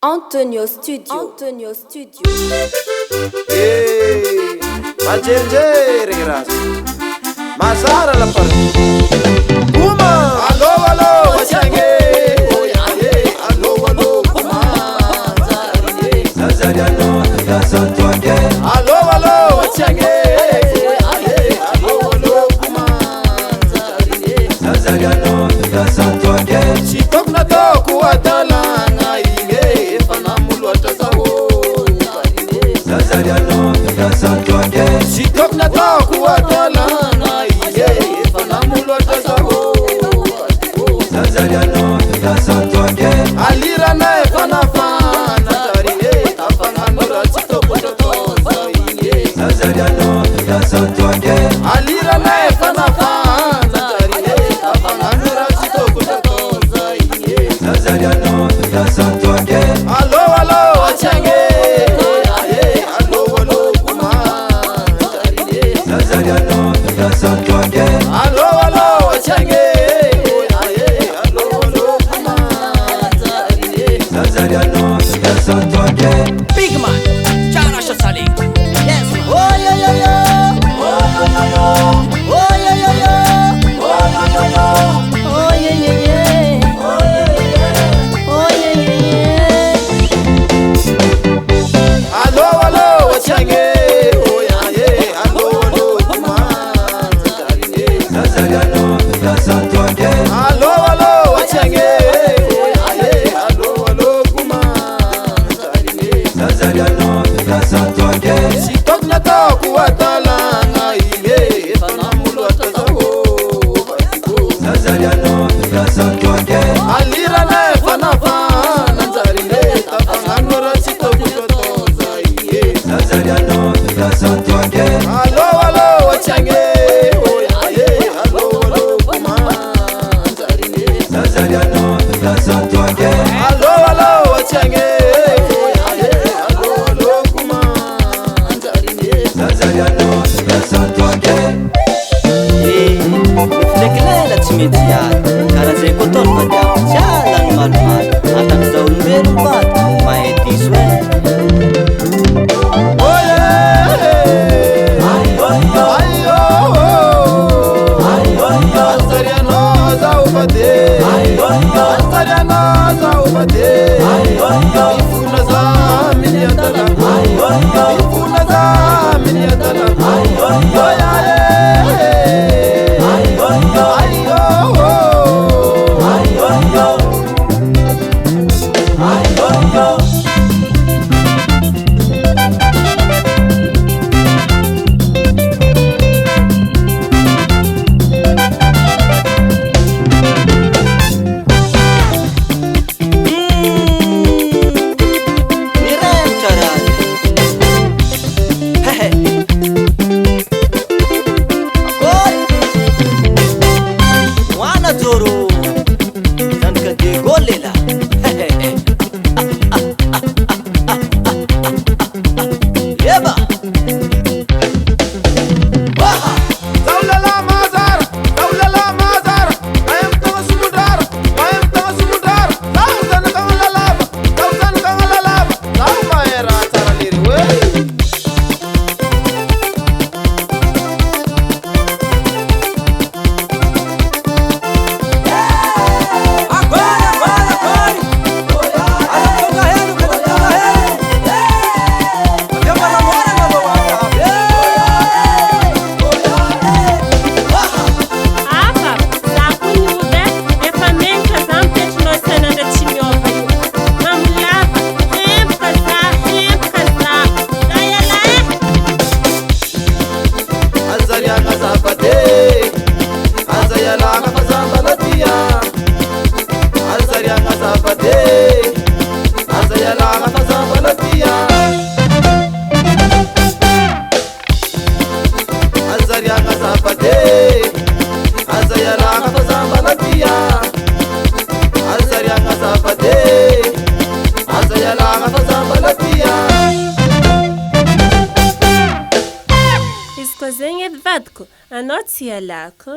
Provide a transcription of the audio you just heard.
Antonio Studio. Manjerijery gny raha mazara la party Kuma allo allo wasiagny allo kuma Zazariano Gasantoake allo wasiagny allo kuma Zazariano Gasantoake Sitokna toko adalana igny efa namoloatra zaho Zazariano Gasantoake Sitokna toko adalana igny efa namoloatra zaho Zazariano Gasantoake alirana efa nafana tarine tafagnano raha tsy tokotatoza igny Zazariano Gasantoake alirana efa nafana tarine tafagnano raha tsy tokotatoza igny Zazariano Gasantoake allo atiagny allo kuma Zazariano Gasantoake allo atiagny allo kuma Zazariano Gasantoake Big man, Charasha Sali. Yes, man. Oh yo yo yo, oh yo yo yo, oh yo yo yo, oh yo yo yo, oh yeah yeah yeah, oh yeah yeah, oh yeah yeah yeah. allo atiagny allo kuma Zazariano Gasantoake allo atiagny allo kuma Zazariano Gasantoake Sitokna toko adalana igny efa namoloatra zaho Zazariano Gasantoake alirana efa nafana anjarine tafagnano raha tsy tokotatoza igny Zazariano Gasantoake allo atiagny allo kuma anjarine Zazariano Gasantoake allo atiagny allo kuma anjarine Zazariano Gasantoake Lekilela tsy mety hiady karaha zay koa ataony vadiako tsy alany malomalo atan'izao olombelo vato mahay diso Azariano zaho bade mifona za miny adala mifona za miny adala Izy koa zegny edy vadiko, anao tsy ialako.